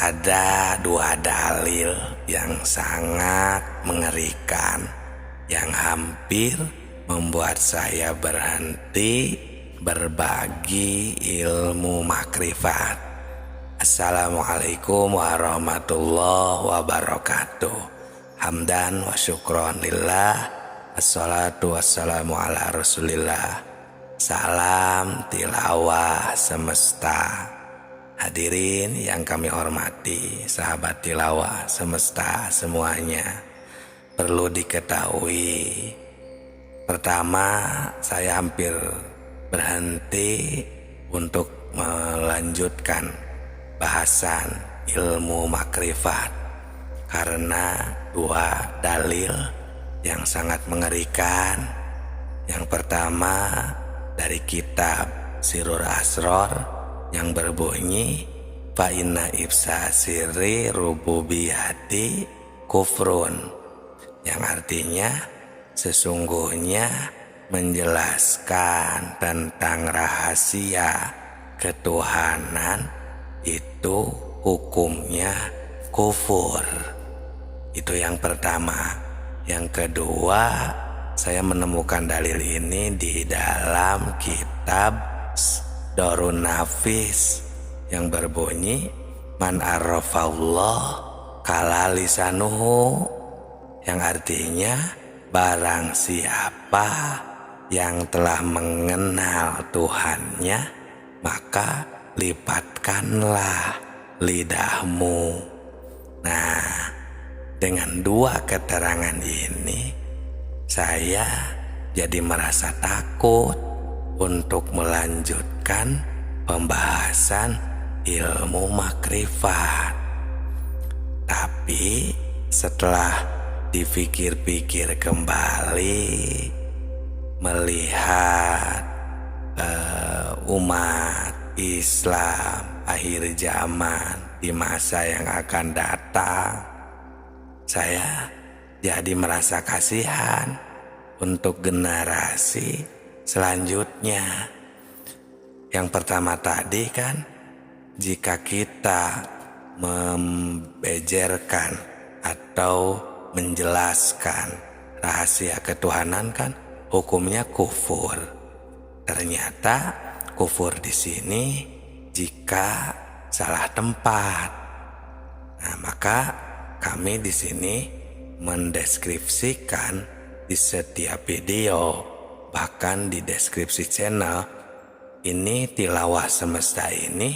ada dua dalil yang sangat mengerikan yang hampir membuat saya berhenti berbagi ilmu makrifat. Assalamualaikum warahmatullahi wabarakatuh. Hamdan wa syukron lillah, assalatu wassalamu ala rasulillah. Salam tilawah semesta. Hadirin yang kami hormati, sahabat tilawah semesta semuanya. Perlu diketahui, pertama saya hampir berhenti untuk melanjutkan bahasan ilmu makrifat karena dua dalil yang sangat mengerikan. Yang pertama dari kitab Sirrul Asrar yang berbunyi fa inna ifsa sirri rububiyati kufrun, yang artinya sesungguhnya menjelaskan tentang rahasia ketuhanan itu hukumnya kufur. Itu yang pertama. Yang kedua, saya menemukan dalil ini di dalam kitab Darun Nafis yang berbunyi man arrafallah kala lisanuhu, yang artinya barang siapa yang telah mengenal Tuhannya maka lipatkanlah lidahmu. Nah, dengan dua keterangan ini saya jadi merasa takut untuk melanjutkan pembahasan ilmu makrifat. Tapi setelah dipikir-pikir kembali, melihat umat Islam akhir zaman di masa yang akan datang, saya jadi merasa kasihan untuk generasi selanjutnya. Yang pertama tadi kan, jika kita membejerkan atau menjelaskan rahasia ketuhanan kan hukumnya kufur. Ternyata kufur di sini jika salah tempat. Nah, maka kami di sini mendeskripsikan di setiap video, bahkan di deskripsi channel ini, tilawah semesta ini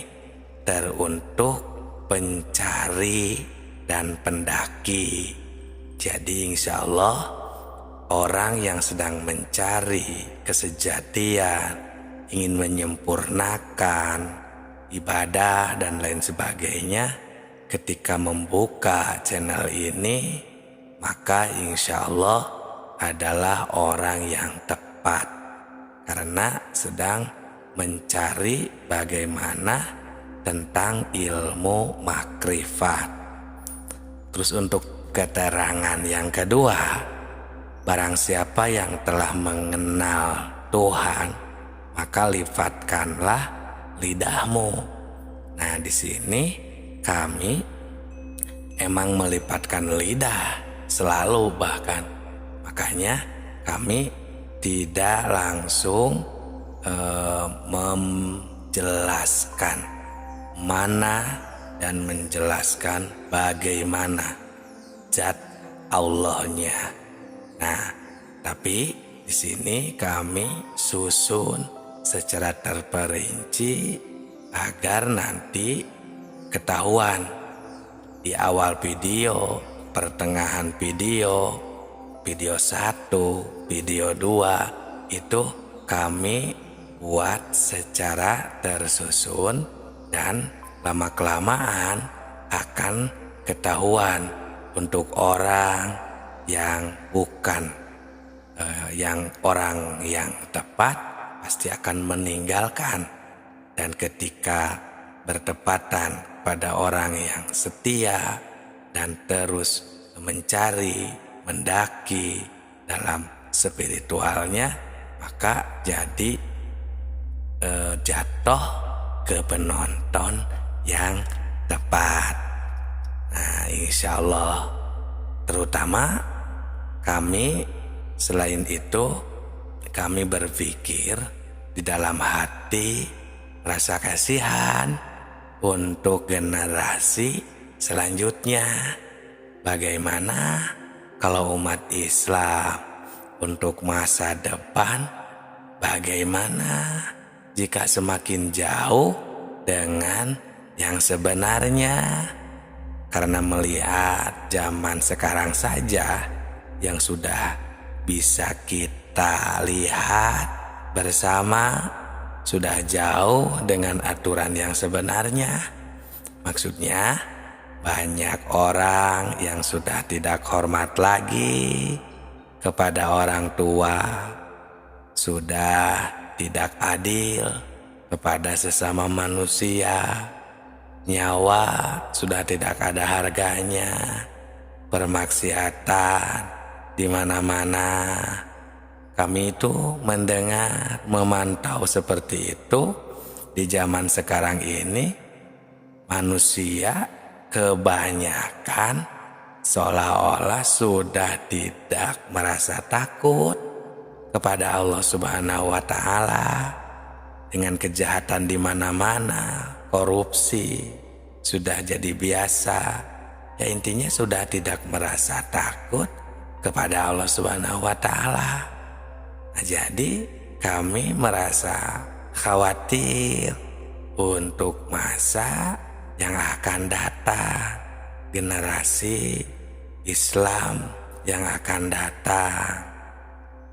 teruntuk pencari dan pendaki. Jadi insya Allah orang yang sedang mencari kesejatian, ingin menyempurnakan ibadah dan lain sebagainya, ketika membuka channel ini maka insya Allah adalah orang yang tepat, karena sedang mencari bagaimana tentang ilmu makrifat. Terus untuk keterangan yang kedua, barang siapa yang telah mengenal Tuhan maka lifatkanlah lidahmu. Nah, di sini kami emang melipatkan lidah selalu, bahkan makanya kami tidak langsung menjelaskan mana dan menjelaskan bagaimana zat Allahnya. Nah, tapi di sini kami susun secara terperinci agar nanti ketahuan di awal video, pertengahan video, video 1, video 2 itu kami buat secara tersusun, dan lama-kelamaan akan ketahuan untuk orang yang bukan orang yang tepat pasti akan meninggalkan, dan ketika bertepatan pada orang yang setia dan terus mencari, mendaki dalam spiritualnya, maka jadi jatuh ke penonton yang tepat. insya Allah, terutama kami selain itu, kami berpikir di dalam hati rasa kasihan untuk generasi selanjutnya. Bagaimana kalau umat Islam untuk masa depan, bagaimana jika semakin jauh dengan yang sebenarnya? Karena melihat zaman sekarang saja yang sudah bisa kita lihat bersama, sudah jauh dengan aturan yang sebenarnya. Maksudnya banyak orang yang sudah tidak hormat lagi kepada orang tua, sudah tidak adil kepada sesama manusia, nyawa sudah tidak ada harganya, permaksiatan di mana-mana. Kami itu mendengar, memantau seperti itu. Di zaman sekarang ini manusia kebanyakan seolah-olah sudah tidak merasa takut kepada Allah Subhanahu wa Ta'ala. Dengan kejahatan di mana-mana, korupsi sudah jadi biasa. Ya intinya sudah tidak merasa takut kepada Allah Subhanahu wa Ta'ala. Nah, jadi kami merasa khawatir untuk masa yang akan datang, generasi Islam yang akan datang.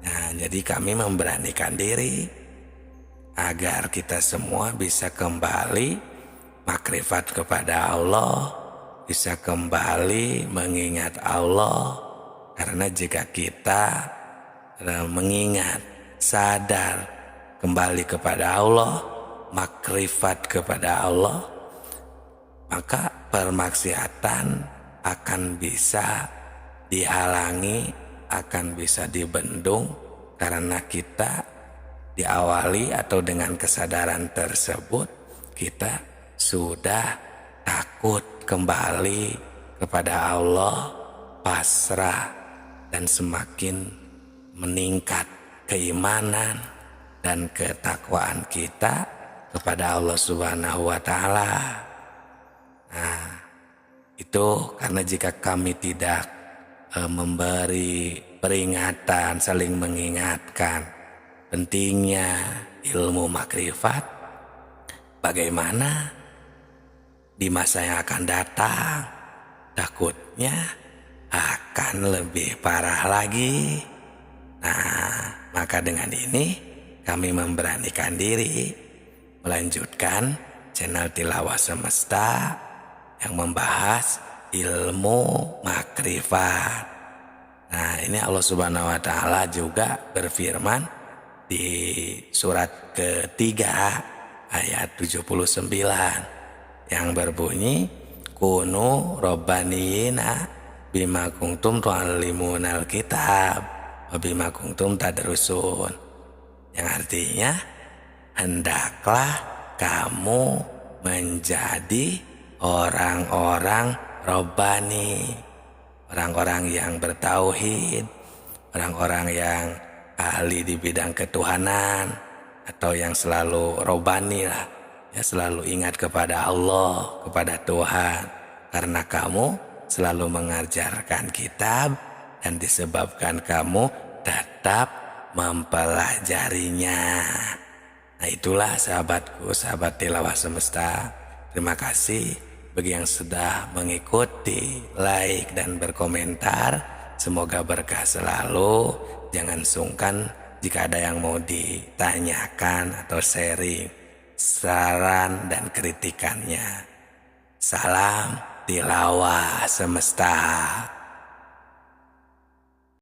Nah, jadi kami memberanikan diri agar kita semua bisa kembali makrifat kepada Allah, bisa kembali mengingat Allah. Karena jika kita mengingat, sadar kembali kepada Allah, makrifat kepada Allah, maka permaksiatan akan bisa dihalangi, akan bisa dibendung. Karena kita diawali atau dengan kesadaran tersebut, kita sudah takut kembali kepada Allah, pasrah, dan semakin meningkat keimanan dan ketakwaan kita kepada Allah Subhanahu wa Ta'ala. Nah, itu karena jika kami tidak memberi peringatan, saling mengingatkan pentingnya ilmu makrifat, bagaimana di masa yang akan datang? Takutnya akan lebih parah lagi. Nah, maka dengan ini kami memberanikan diri melanjutkan channel Tilawah Semesta yang membahas ilmu makrifat. Nah, ini Allah Subhanahu wa Ta'ala juga berfirman di surat ketiga ayat 79 yang berbunyi, kunu robbaniyina bima kuntum tu'allimunal kitab wa bima kuntum tadrusun. Yang artinya, hendaklah kamu menjadi orang-orang robbani, orang-orang yang bertauhid, orang-orang yang ahli di bidang ketuhanan, atau yang selalu robbani lah, ya selalu ingat kepada Allah, kepada Tuhan, karena kamu selalu mengajarkan kitab dan disebabkan kamu tetap mempelajarinya. Nah, itulah sahabatku, sahabat Tilawah Semesta. Terima kasih bagi yang sudah mengikuti, like dan berkomentar. Semoga berkah selalu. Jangan sungkan jika ada yang mau ditanyakan atau sharing, saran dan kritikannya. Salam Tilawah Semesta.